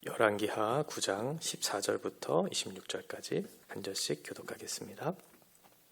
열왕기하 9장 14절부터 26절까지 한 절씩 교독하겠습니다.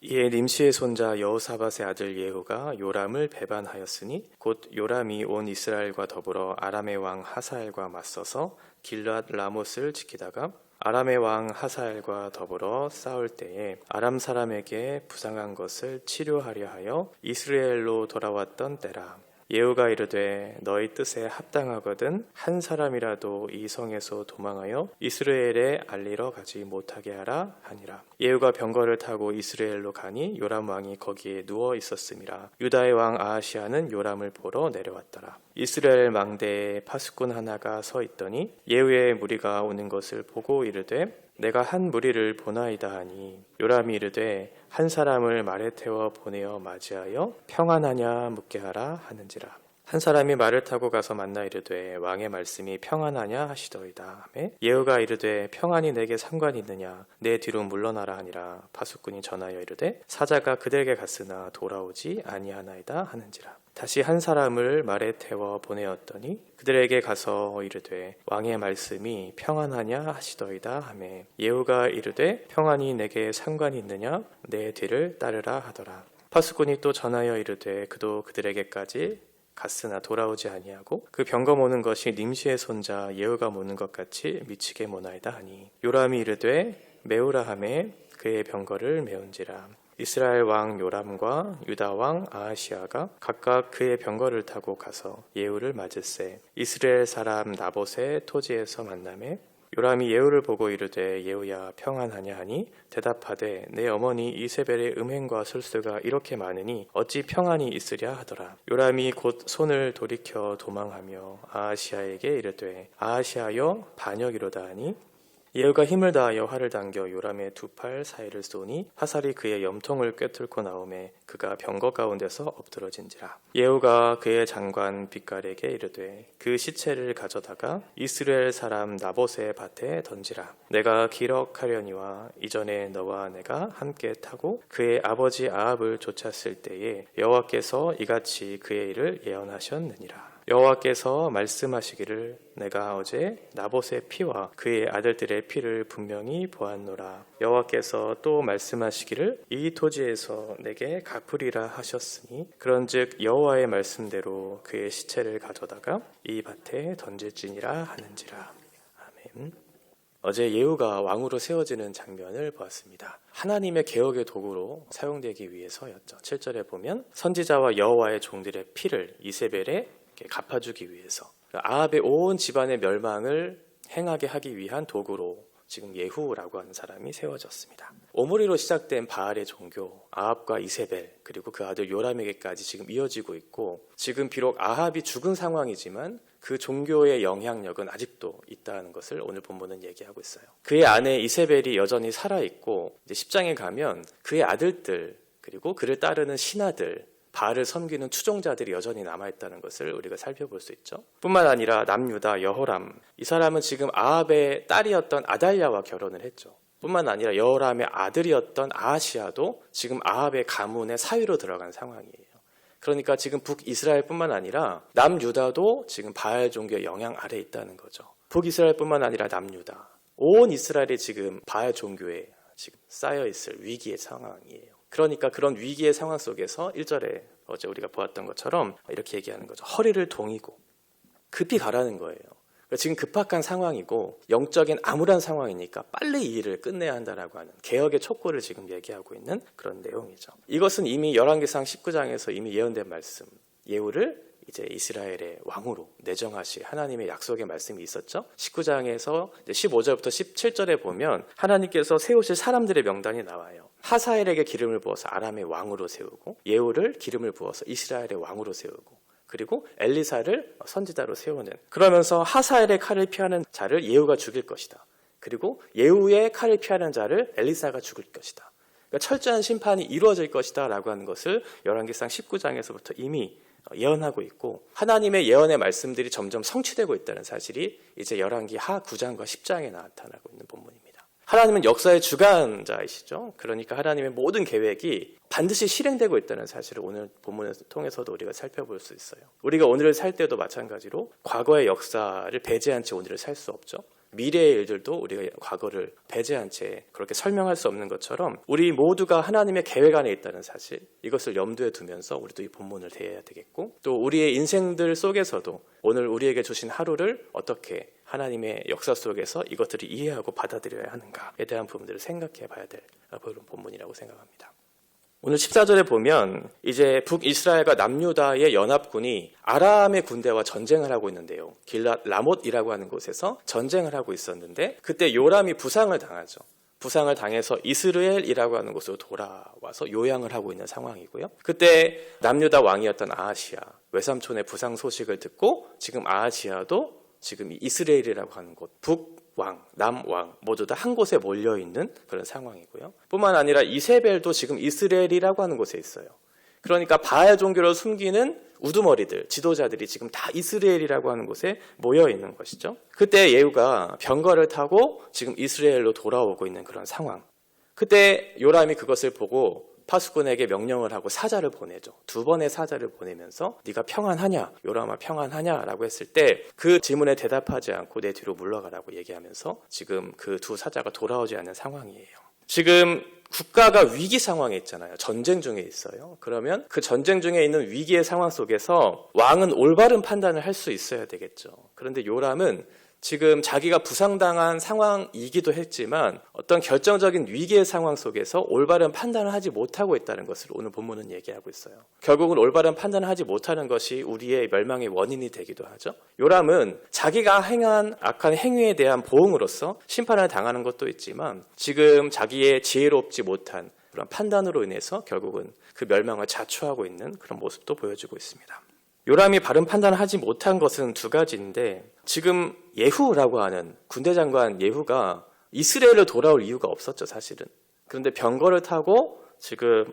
이에 nim시의 손자 여호사밧의 아들 예후가 요람을 배반하였으니 곧 요람이 온 이스라엘과 더불어 아람의 왕 하사엘과 맞서서 길앗 라못을 지키다가 아람의 왕 하사엘과 더불어 싸울 때에 아람 사람에게 부상한 것을 치료하려 하여 이스라엘로 돌아왔던 때라. 예후가 이르되 너희 뜻에 합당하거든 한 사람이라도 이 성에서 도망하여 이스라엘에 알리러 가지 못하게 하라 하니라. 예후가 병거를 타고 이스라엘로 가니 요람 왕이 거기에 누워 있었음이라. 유다의 왕 아하시아는 요람을 보러 내려왔더라. 이스라엘 망대에 파수꾼 하나가 서 있더니 예후의 무리가 오는 것을 보고 이르되 내가 한 무리를 보나이다 하니 요람이 이르되 한 사람을 말에 태워 보내어 맞이하여 평안하냐 묻게 하라 하는지라. 한 사람이 말을 타고 가서 만나 이르되 왕의 말씀이 평안하냐 하시더이다 하매 예후가 이르되 평안이 내게 상관이 있느냐 내 뒤로 물러나라 하니라. 파수꾼이 전하여 이르되 사자가 그들에게 갔으나 돌아오지 아니하나이다 하는지라. 다시 한 사람을 말에 태워 보내었더니 그들에게 가서 이르되 왕의 말씀이 평안하냐 하시더이다 하매 예후가 이르되 평안이 내게 상관이 있느냐 내 뒤를 따르라 하더라. 파수꾼이 또 전하여 이르되 그도 그들에게까지 갔으나 돌아오지 아니하고 그 병거 모는 것이 nim시의 손자 예후가 모는 것 같이 미치게 모나이다 하니 요람이 이르되 메우라 하매 그의 병거를 메운지라. 이스라엘 왕 요람과 유다 왕 아하시아가 각각 그의 병거를 타고 가서 예후를 맞을세 이스라엘 사람 나봇의 토지에서 만나매 요람이 예후를 보고 이르되 예후야 평안하냐 하니 대답하되 내 어머니 이세벨의 음행과 술수가 이렇게 많으니 어찌 평안이 있으랴 하더라. 요람이 곧 손을 돌이켜 도망하며 아하시아에게 이르되 아하시아여 반역이로다 하니 예후가 힘을 다하여 활을 당겨 요람의 두 팔 사이를 쏘니 화살이 그의 염통을 꿰뚫고 나오매 그가 병거 가운데서 엎드러진지라. 예후가 그의 장관 빗갈에게 이르되 그 시체를 가져다가 이스라엘 사람 나봇의 밭에 던지라. 내가 기록하려니와 이전에 너와 내가 함께 타고 그의 아버지 아합을 쫓았을 때에 여호와께서 이같이 그의 일을 예언하셨느니라. 여호와께서 말씀하시기를 내가 어제 나봇의 피와 그의 아들들의 피를 분명히 보았노라. 여호와께서 또 말씀하시기를 이 토지에서 내게 갚으리라 하셨으니 그런즉 여호와의 말씀대로 그의 시체를 가져다가 이 밭에 던질지니라 하는지라. 아멘. 어제 예후가 왕으로 세워지는 장면을 보았습니다. 하나님의 개혁의 도구로 사용되기 위해서였죠. 7절에 보면 선지자와 여호와의 종들의 피를 이세벨에 갚아주기 위해서 아합의 온 집안의 멸망을 행하게 하기 위한 도구로 지금 예후라고 하는 사람이 세워졌습니다. 오므리로 시작된 바알의 종교 아합과 이세벨 그리고 그 아들 요람에게까지 지금 이어지고 있고 지금 비록 아합이 죽은 상황이지만 그 종교의 영향력은 아직도 있다는 것을 오늘 본문은 얘기하고 있어요. 그의 아내 이세벨이 여전히 살아있고 이제 10장에 가면 그의 아들들 그리고 그를 따르는 신하들 바알을 섬기는 추종자들이 여전히 남아있다는 것을 우리가 살펴볼 수 있죠. 뿐만 아니라 남유다 여호람 이 사람은 지금 아합의 딸이었던 아달랴와 결혼을 했죠. 뿐만 아니라 여호람의 아들이었던 아하시아도 지금 아합의 가문의 사위로 들어간 상황이에요. 그러니까 지금 북이스라엘뿐만 아니라 남유다도 지금 바알 종교의 영향 아래에 있다는 거죠. 북이스라엘뿐만 아니라 남유다 온 이스라엘이 지금 바알 종교에 지금 쌓여있을 위기의 상황이에요. 그러니까 그런 위기의 상황 속에서 1절에 어제 우리가 보았던 것처럼 이렇게 얘기하는 거죠. 허리를 동이고 급히 가라는 거예요. 그러니까 지금 급박한 상황이고 영적인 암울한 상황이니까 빨리 이 일을 끝내야 한다라고 하는 개혁의 촉구를 지금 얘기하고 있는 그런 내용이죠. 이것은 이미 열왕기상 19장에서 이미 예언된 말씀 예후를 이제 이스라엘의 왕으로 내정하실 하나님의 약속의 말씀이 있었죠. 19장에서 15절부터 17절에 보면 하나님께서 세우실 사람들의 명단이 나와요. 하사엘에게 기름을 부어서 아람의 왕으로 세우고 예후를 기름을 부어서 이스라엘의 왕으로 세우고 그리고 엘리사를 선지자로 세우는 그러면서 하사엘의 칼을 피하는 자를 예후가 죽일 것이다. 그리고 예후의 칼을 피하는 자를 엘리사가 죽일 것이다. 그러니까 철저한 심판이 이루어질 것이다 라고 하는 것을 열왕기상 19장에서부터 이미 예언하고 있고 하나님의 예언의 말씀들이 점점 성취되고 있다는 사실이 이제 열왕기하 9장과 10장에 나타나고 있는 본문입니다. 하나님은 역사의 주관자이시죠. 그러니까 하나님의 모든 계획이 반드시 실행되고 있다는 사실을 오늘 본문을 통해서도 우리가 살펴볼 수 있어요. 우리가 오늘을 살 때도 마찬가지로 과거의 역사를 배제한 채 오늘을 살 수 없죠. 미래의 일들도 우리가 과거를 배제한 채 그렇게 설명할 수 없는 것처럼 우리 모두가 하나님의 계획 안에 있다는 사실, 이것을 염두에 두면서 우리도 이 본문을 대해야 되겠고, 또 우리의 인생들 속에서도 오늘 우리에게 주신 하루를 어떻게 하나님의 역사 속에서 이것들을 이해하고 받아들여야 하는가에 대한 부분들을 생각해 봐야 될 그런 본문이라고 생각합니다. 오늘 14절에 보면 이제 북이스라엘과 남유다의 연합군이 아람의 군대와 전쟁을 하고 있는데요. 길랏 라못이라고 하는 곳에서 전쟁을 하고 있었는데 그때 요람이 부상을 당하죠. 부상을 당해서 이스라엘이라고 하는 곳으로 돌아와서 요양을 하고 있는 상황이고요. 그때 남유다 왕이었던 아하시아, 외삼촌의 부상 소식을 듣고 지금 아하시아도 지금 이스라엘이라고 하는 곳, 북왕, 남왕 모두 다 한 곳에 몰려있는 그런 상황이고요. 뿐만 아니라 이세벨도 지금 이스라엘이라고 하는 곳에 있어요. 그러니까 바알 종교를 숨기는 우두머리들, 지도자들이 지금 다 이스라엘이라고 하는 곳에 모여있는 것이죠. 그때 예후가 병거를 타고 지금 이스라엘로 돌아오고 있는 그런 상황. 그때 요람이 그것을 보고 파수꾼에게 명령을 하고 사자를 보내죠. 2번의 사자를 보내면서 네가 평안하냐? 요람아 평안하냐라고 했을 때 그 질문에 대답하지 않고 내 뒤로 물러가라고 얘기하면서 지금 그 2 사자가 돌아오지 않는 상황이에요. 지금 국가가 위기 상황에 있잖아요. 전쟁 중에 있어요. 그러면 그 전쟁 중에 있는 위기의 상황 속에서 왕은 올바른 판단을 할 수 있어야 되겠죠. 그런데 요람은 지금 자기가 부상당한 상황이기도 했지만 어떤 결정적인 위기의 상황 속에서 올바른 판단을 하지 못하고 있다는 것을 오늘 본문은 얘기하고 있어요. 결국은 올바른 판단을 하지 못하는 것이 우리의 멸망의 원인이 되기도 하죠. 요람은 자기가 행한 악한 행위에 대한 보응으로서 심판을 당하는 것도 있지만 지금 자기의 지혜롭지 못한 그런 판단으로 인해서 결국은 그 멸망을 자초하고 있는 그런 모습도 보여주고 있습니다. 요람이 바른 판단을 하지 못한 것은 2가지인데 지금 예후라고 하는 군대 장관 예후가 이스라엘로 돌아올 이유가 없었죠, 사실은. 그런데 병거를 타고 지금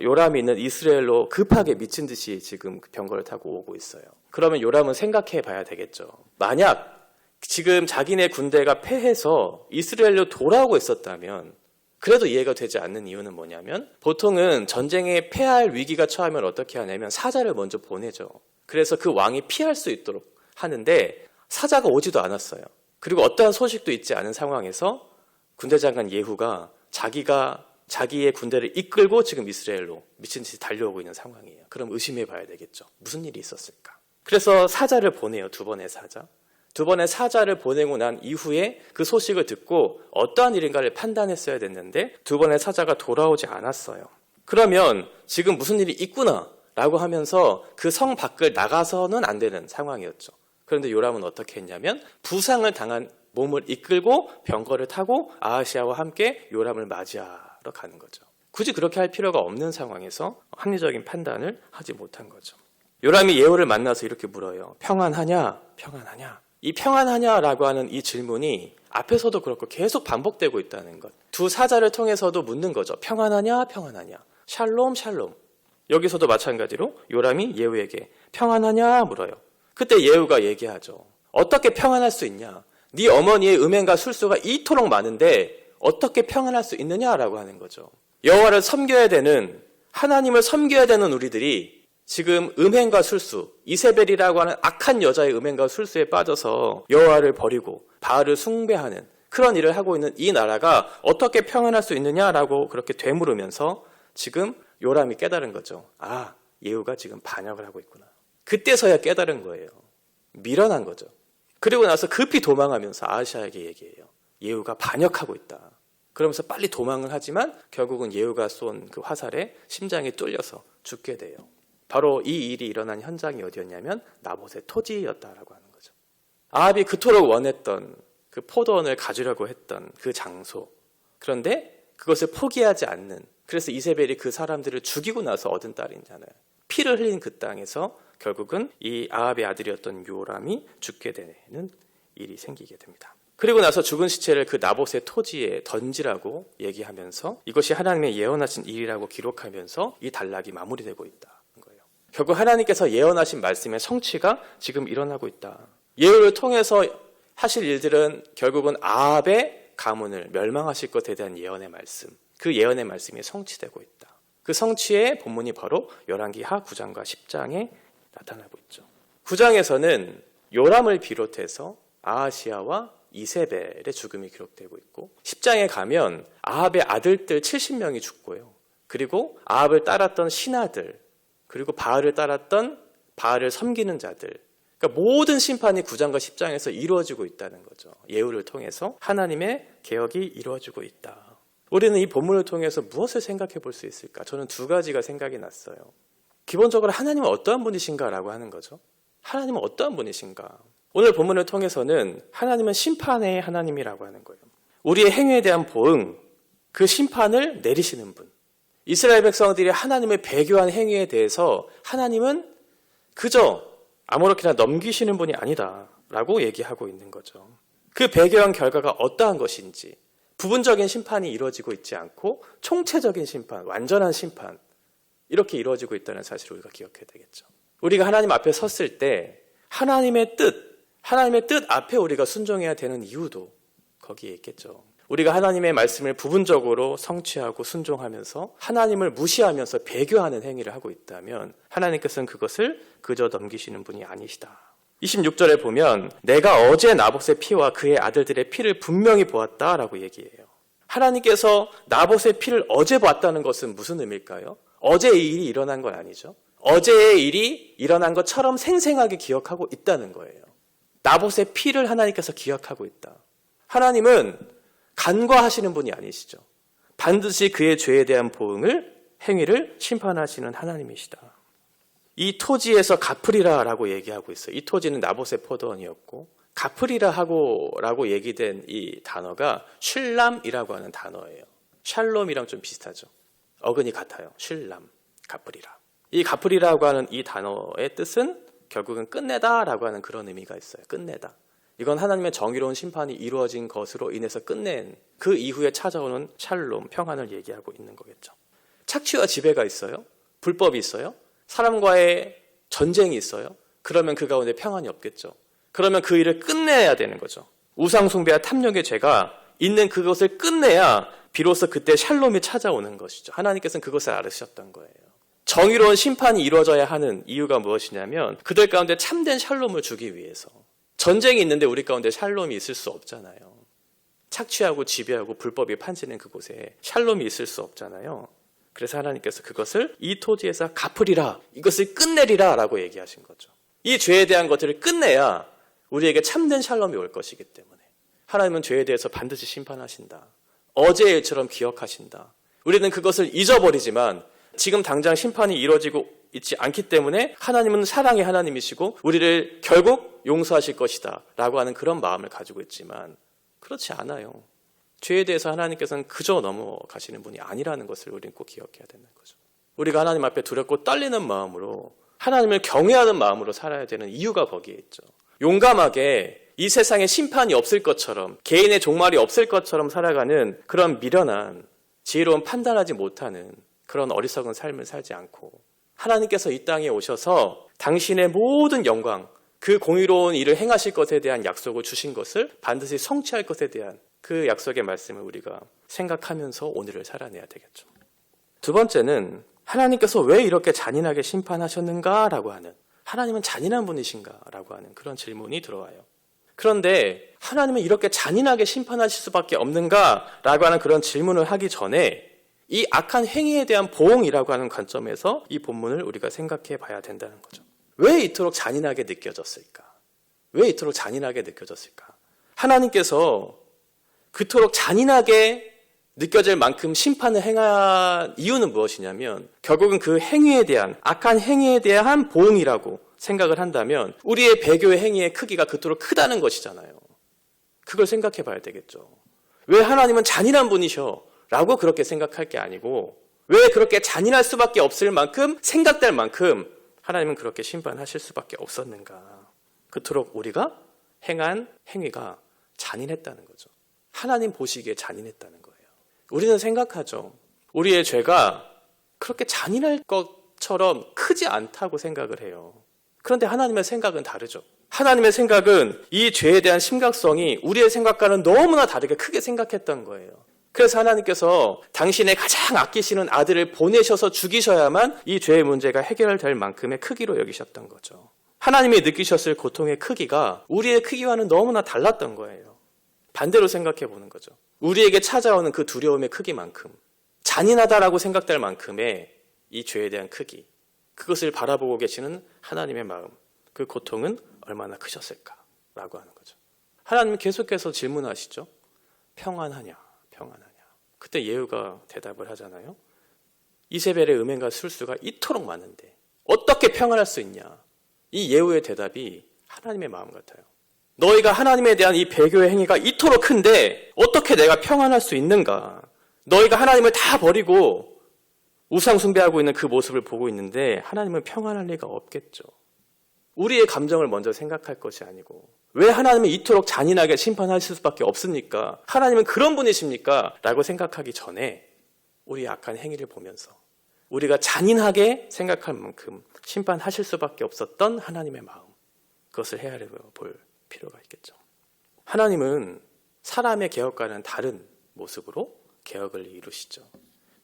요람이 있는 이스라엘로 급하게 미친 듯이 지금 병거를 타고 오고 있어요. 그러면 요람은 생각해 봐야 되겠죠. 만약 지금 자기네 군대가 패해서 이스라엘로 돌아오고 있었다면 그래도 이해가 되지 않는 이유는 뭐냐면 보통은 전쟁에 패할 위기가 처하면 어떻게 하냐면 사자를 먼저 보내죠. 그래서 그 왕이 피할 수 있도록 하는데 사자가 오지도 않았어요. 그리고 어떠한 소식도 있지 않은 상황에서 군대 장관 예후가 자기가 자기의 군대를 이끌고 지금 이스라엘로 미친 듯이 달려오고 있는 상황이에요. 그럼 의심해 봐야 되겠죠. 무슨 일이 있었을까? 그래서 사자를 보내요. 2번의 사자. 2번의 사자를 보내고 난 이후에 그 소식을 듣고 어떠한 일인가를 판단했어야 됐는데 2번의 사자가 돌아오지 않았어요. 그러면 지금 무슨 일이 있구나 라고 하면서 그 성 밖을 나가서는 안 되는 상황이었죠. 그런데 요람은 어떻게 했냐면 부상을 당한 몸을 이끌고 병거를 타고 아하시아와 함께 요람을 맞이하러 가는 거죠. 굳이 그렇게 할 필요가 없는 상황에서 합리적인 판단을 하지 못한 거죠. 요람이 예후를 만나서 이렇게 물어요. 평안하냐? 평안하냐? 이 평안하냐라고 하는 이 질문이 앞에서도 그렇고 계속 반복되고 있다는 것. 2 사자를 통해서도 묻는 거죠. 평안하냐? 평안하냐? 샬롬 샬롬. 여기서도 마찬가지로 요람이 예후에게 평안하냐 물어요. 그때 예후가 얘기하죠. 어떻게 평안할 수 있냐? 네 어머니의 음행과 술수가 이토록 많은데 어떻게 평안할 수 있느냐라고 하는 거죠. 여호와를 섬겨야 되는, 하나님을 섬겨야 되는 우리들이 지금 음행과 술수, 이세벨이라고 하는 악한 여자의 음행과 술수에 빠져서 여호와를 버리고 바알을 숭배하는 그런 일을 하고 있는 이 나라가 어떻게 평안할 수 있느냐라고 그렇게 되물으면서 지금 요람이 깨달은 거죠. 아, 예후가 지금 반역을 하고 있구나. 그때서야 깨달은 거예요. 미련한 거죠. 그리고 나서 급히 도망하면서 아하시아에게 얘기해요. 예후가 반역하고 있다. 그러면서 빨리 도망을 하지만 결국은 예후가 쏜 그 화살에 심장이 뚫려서 죽게 돼요. 바로 이 일이 일어난 현장이 어디였냐면 나봇의 토지였다라고 하는 거죠. 아합이 그토록 원했던 그 포도원을 가지려고 했던 그 장소. 그런데 그것을 포기하지 않는, 그래서 이세벨이 그 사람들을 죽이고 나서 얻은 딸이잖아요. 피를 흘린 그 땅에서 결국은 이 아합의 아들이었던 요람이 죽게 되는 일이 생기게 됩니다. 그리고 나서 죽은 시체를 그 나봇의 토지에 던지라고 얘기하면서 이것이 하나님의 예언하신 일이라고 기록하면서 이 단락이 마무리되고 있다는 거예요. 결국 하나님께서 예언하신 말씀의 성취가 지금 일어나고 있다. 예후를 통해서 하실 일들은 결국은 아합의 가문을 멸망하실 것에 대한 예언의 말씀, 그 예언의 말씀이 성취되고 있다. 그 성취의 본문이 바로 열왕기하 9장과 10장에 나타나고 있죠. 9장에서는 요람을 비롯해서 아하시아와 이세벨의 죽음이 기록되고 있고 10장에 가면 아합의 아들들 70명이 죽고요. 그리고 아합을 따랐던 신하들, 그리고 바알을 따랐던 바알을 섬기는 자들, 그러니까 모든 심판이 9장과 10장에서 이루어지고 있다는 거죠. 예후를 통해서 하나님의 개혁이 이루어지고 있다. 우리는 이 본문을 통해서 무엇을 생각해 볼 수 있을까? 저는 두 가지가 생각이 났어요. 기본적으로 하나님은 어떠한 분이신가라고 하는 거죠. 하나님은 어떠한 분이신가? 오늘 본문을 통해서는 하나님은 심판의 하나님이라고 하는 거예요. 우리의 행위에 대한 보응, 그 심판을 내리시는 분. 이스라엘 백성들이 하나님을 배교한 행위에 대해서 하나님은 그저 아무렇게나 넘기시는 분이 아니다라고 얘기하고 있는 거죠. 그 배교한 결과가 어떠한 것인지, 부분적인 심판이 이루어지고 있지 않고 총체적인 심판, 완전한 심판, 이렇게 이루어지고 있다는 사실을 우리가 기억해야 되겠죠. 우리가 하나님 앞에 섰을 때 하나님의 뜻 앞에 우리가 순종해야 되는 이유도 거기에 있겠죠. 우리가 하나님의 말씀을 부분적으로 성취하고 순종하면서 하나님을 무시하면서 배교하는 행위를 하고 있다면 하나님께서는 그것을 그저 넘기시는 분이 아니시다. 26절에 보면 내가 어제 나봇의 피와 그의 아들들의 피를 분명히 보았다라고 얘기해요. 하나님께서 나봇의 피를 어제 봤다는 것은 무슨 의미일까요? 어제의 일이 일어난 건 아니죠. 어제의 일이 일어난 것처럼 생생하게 기억하고 있다는 거예요. 나봇의 피를 하나님께서 기억하고 있다. 하나님은 간과하시는 분이 아니시죠. 반드시 그의 죄에 대한 행위를 심판하시는 하나님이시다. 이 토지에서 갚으리라라고 얘기하고 있어요. 이 토지는 나봇의 포도원이었고 갚으리라라고 얘기된 이 단어가 쉴람이라고 하는 단어예요. 샬롬이랑 좀 비슷하죠. 어근이 같아요. 쉴람, 갚으리라. 이 갚으리라고 하는 이 단어의 뜻은 결국은 끝내다라고 하는 그런 의미가 있어요. 끝내다. 이건 하나님의 정의로운 심판이 이루어진 것으로 인해서 끝낸 그 이후에 찾아오는 샬롬, 평안을 얘기하고 있는 거겠죠. 착취와 지배가 있어요. 불법이 있어요. 사람과의 전쟁이 있어요. 그러면 그 가운데 평안이 없겠죠. 그러면 그 일을 끝내야 되는 거죠. 우상숭배와 탐욕의 죄가 있는 그것을 끝내야 비로소 그때 샬롬이 찾아오는 것이죠. 하나님께서는 그것을 알으셨던 거예요. 정의로운 심판이 이루어져야 하는 이유가 무엇이냐면 그들 가운데 참된 샬롬을 주기 위해서. 전쟁이 있는데 우리 가운데 샬롬이 있을 수 없잖아요. 착취하고 지배하고 불법이 판치는 그곳에 샬롬이 있을 수 없잖아요. 그래서 하나님께서 그것을 이 토지에서 갚으리라, 이것을 끝내리라 라고 얘기하신 거죠. 이 죄에 대한 것들을 끝내야 우리에게 참된 샬롬이 올 것이기 때문에 하나님은 죄에 대해서 반드시 심판하신다. 어제의 일처럼 기억하신다. 우리는 그것을 잊어버리지만 지금 당장 심판이 이루어지고 있지 않기 때문에 하나님은 사랑의 하나님이시고 우리를 결국 용서하실 것이다 라고 하는 그런 마음을 가지고 있지만 그렇지 않아요. 죄에 대해서 하나님께서는 그저 넘어가시는 분이 아니라는 것을 우리는 꼭 기억해야 되는 거죠. 우리가 하나님 앞에 두렵고 떨리는 마음으로 하나님을 경외하는 마음으로 살아야 되는 이유가 거기에 있죠. 용감하게 이 세상에 심판이 없을 것처럼 개인의 종말이 없을 것처럼 살아가는 그런 미련한 지혜로운 판단하지 못하는 그런 어리석은 삶을 살지 않고 하나님께서 이 땅에 오셔서 당신의 모든 영광, 그 공의로운 일을 행하실 것에 대한 약속을 주신 것을 반드시 성취할 것에 대한 그 약속의 말씀을 우리가 생각하면서 오늘을 살아내야 되겠죠. 두 번째는 하나님께서 왜 이렇게 잔인하게 심판하셨는가라고 하는, 하나님은 잔인한 분이신가라고 하는 그런 질문이 들어와요. 그런데 하나님은 이렇게 잔인하게 심판하실 수밖에 없는가라고 하는 그런 질문을 하기 전에 이 악한 행위에 대한 보응이라고 하는 관점에서 이 본문을 우리가 생각해 봐야 된다는 거죠. 왜 이토록 잔인하게 느껴졌을까? 왜 이토록 잔인하게 느껴졌을까? 하나님께서 그토록 잔인하게 느껴질 만큼 심판을 행한 이유는 무엇이냐면 결국은 그 행위에 대한, 악한 행위에 대한 보응이라고 생각을 한다면 우리의 배교의 행위의 크기가 그토록 크다는 것이잖아요. 그걸 생각해 봐야 되겠죠. 왜 하나님은 잔인한 분이셔? 라고 그렇게 생각할 게 아니고 왜 그렇게 잔인할 수밖에 없을 만큼, 생각될 만큼 하나님은 그렇게 심판하실 수밖에 없었는가? 그토록 우리가 행한 행위가 잔인했다는 거죠. 하나님 보시기에 잔인했다는 거예요. 우리는 생각하죠. 우리의 죄가 그렇게 잔인할 것처럼 크지 않다고 생각을 해요. 그런데 하나님의 생각은 다르죠. 하나님의 생각은 이 죄에 대한 심각성이 우리의 생각과는 너무나 다르게 크게 생각했던 거예요. 그래서 하나님께서 당신의 가장 아끼시는 아들을 보내셔서 죽이셔야만 이 죄의 문제가 해결될 만큼의 크기로 여기셨던 거죠. 하나님이 느끼셨을 고통의 크기가 우리의 크기와는 너무나 달랐던 거예요. 반대로 생각해 보는 거죠. 우리에게 찾아오는 그 두려움의 크기만큼, 잔인하다라고 생각될 만큼의 이 죄에 대한 크기, 그것을 바라보고 계시는 하나님의 마음, 그 고통은 얼마나 크셨을까라고 하는 거죠. 하나님은 계속해서 질문하시죠. 평안하냐, 평안하냐. 그때 예후가 대답을 하잖아요. 이세벨의 음행과 술수가 이토록 많은데 어떻게 평안할 수 있냐. 이 예후의 대답이 하나님의 마음 같아요. 너희가 하나님에 대한 이 배교의 행위가 이토록 큰데 어떻게 내가 평안할 수 있는가. 너희가 하나님을 다 버리고 우상 숭배하고 있는 그 모습을 보고 있는데 하나님은 평안할 리가 없겠죠. 우리의 감정을 먼저 생각할 것이 아니고 왜 하나님은 이토록 잔인하게 심판하실 수밖에 없습니까? 하나님은 그런 분이십니까? 라고 생각하기 전에 우리의 악한 행위를 보면서 우리가 잔인하게 생각할 만큼 심판하실 수밖에 없었던 하나님의 마음, 그것을 헤아려 볼 필요가 있겠죠. 하나님은 사람의 개혁과는 다른 모습으로 개혁을 이루시죠.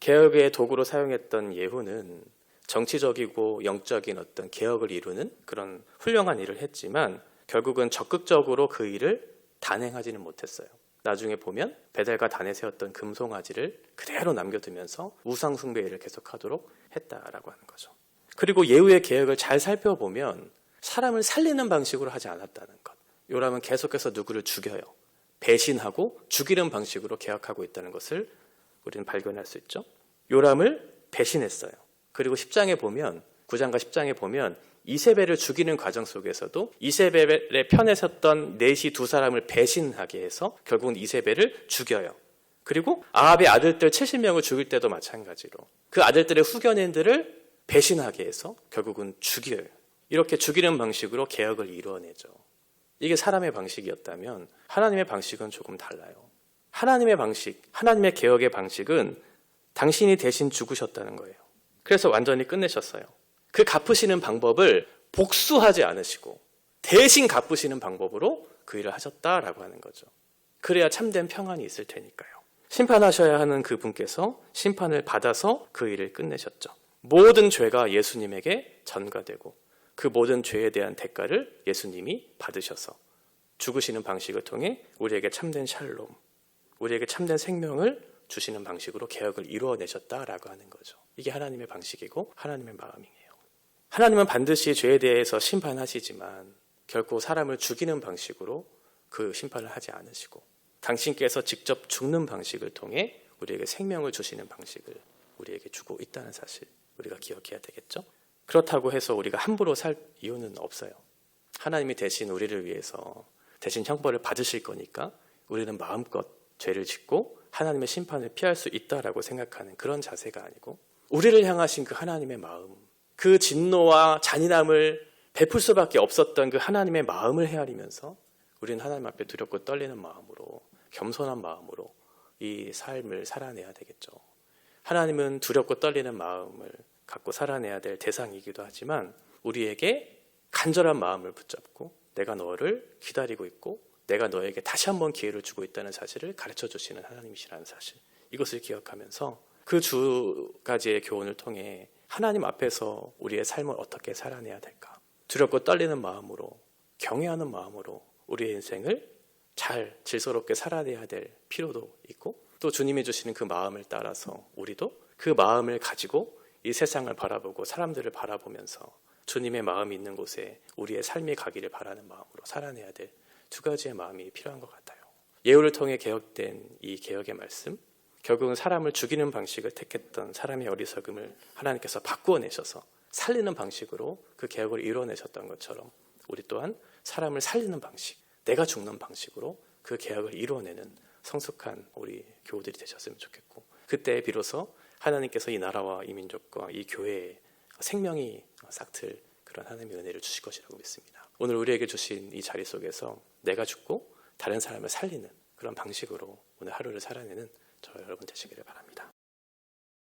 개혁의 도구로 사용했던 예후는 정치적이고 영적인 어떤 개혁을 이루는 그런 훌륭한 일을 했지만 결국은 적극적으로 그 일을 단행하지는 못했어요. 나중에 보면 베델과 단에 세웠던 금송아지를 그대로 남겨두면서 우상 숭배를 계속하도록 했다라고 하는 거죠. 그리고 예후의 개혁을 잘 살펴보면 사람을 살리는 방식으로 하지 않았다는 것. 요람은 계속해서 누구를 죽여요. 배신하고 죽이는 방식으로 개혁하고 있다는 것을 우리는 발견할 수 있죠. 요람을 배신했어요. 그리고 10장에 보면 9장과 10장에 보면 이세벨을 죽이는 과정 속에서도 이세벨의 편에 섰던 넷이 두 사람을 배신하게 해서 결국은 이세벨을 죽여요. 그리고 아합의 아들들 70명을 죽일 때도 마찬가지로 그 아들들의 후견인들을 배신하게 해서 결국은 죽여요. 이렇게 죽이는 방식으로 개혁을 이루어내죠. 이게 사람의 방식이었다면 하나님의 방식은 조금 달라요. 하나님의 방식, 하나님의 개혁의 방식은 당신이 대신 죽으셨다는 거예요. 그래서 완전히 끝내셨어요. 그 갚으시는 방법을 복수하지 않으시고 대신 갚으시는 방법으로 그 일을 하셨다라고 하는 거죠. 그래야 참된 평안이 있을 테니까요. 심판하셔야 하는 그 분께서 심판을 받아서 그 일을 끝내셨죠. 모든 죄가 예수님에게 전가되고 그 모든 죄에 대한 대가를 예수님이 받으셔서 죽으시는 방식을 통해 우리에게 참된 샬롬, 우리에게 참된 생명을 주시는 방식으로 개혁을 이루어내셨다라고 하는 거죠. 이게 하나님의 방식이고 하나님의 마음이에요. 하나님은 반드시 죄에 대해서 심판하시지만 결코 사람을 죽이는 방식으로 그 심판을 하지 않으시고 당신께서 직접 죽는 방식을 통해 우리에게 생명을 주시는 방식을 우리에게 주고 있다는 사실 우리가 기억해야 되겠죠. 그렇다고 해서 우리가 함부로 살 이유는 없어요. 하나님이 대신 우리를 위해서 대신 형벌을 받으실 거니까 우리는 마음껏 죄를 짓고 하나님의 심판을 피할 수 있다라고 생각하는 그런 자세가 아니고 우리를 향하신 그 하나님의 마음, 그 진노와 잔인함을 베풀 수밖에 없었던 그 하나님의 마음을 헤아리면서 우리는 하나님 앞에 두렵고 떨리는 마음으로 겸손한 마음으로 이 삶을 살아내야 되겠죠. 하나님은 두렵고 떨리는 마음을 갖고 살아내야 될 대상이기도 하지만 우리에게 간절한 마음을 붙잡고 내가 너를 기다리고 있고 내가 너에게 다시 한번 기회를 주고 있다는 사실을 가르쳐 주시는 하나님이시라는 사실, 이것을 기억하면서 그 두 가지의 교훈을 통해 하나님 앞에서 우리의 삶을 어떻게 살아내야 될까, 두렵고 떨리는 마음으로 경외하는 마음으로 우리의 인생을 잘 질서롭게 살아내야 될 필요도 있고 또 주님이 주시는 그 마음을 따라서 우리도 그 마음을 가지고 이 세상을 바라보고 사람들을 바라보면서 주님의 마음이 있는 곳에 우리의 삶이 가기를 바라는 마음으로 살아내야 될 두 가지의 마음이 필요한 것 같아요. 예후를 통해 개혁된 이 개혁의 말씀, 결국은 사람을 죽이는 방식을 택했던 사람의 어리석음을 하나님께서 바꾸어내셔서 살리는 방식으로 그 개혁을 이루어내셨던 것처럼 우리 또한 사람을 살리는 방식, 내가 죽는 방식으로 그 개혁을 이루어내는 성숙한 우리 교우들이 되셨으면 좋겠고 그때 비로소 하나님께서 이 나라와 이 민족과 이 교회에 생명이 싹틀 그런 하나님의 은혜를 주실 것이라고 믿습니다. 오늘 우리에게 주신 이 자리 속에서 내가 죽고 다른 사람을 살리는 그런 방식으로 오늘 하루를 살아내는 저 여러분 되시기를 바랍니다.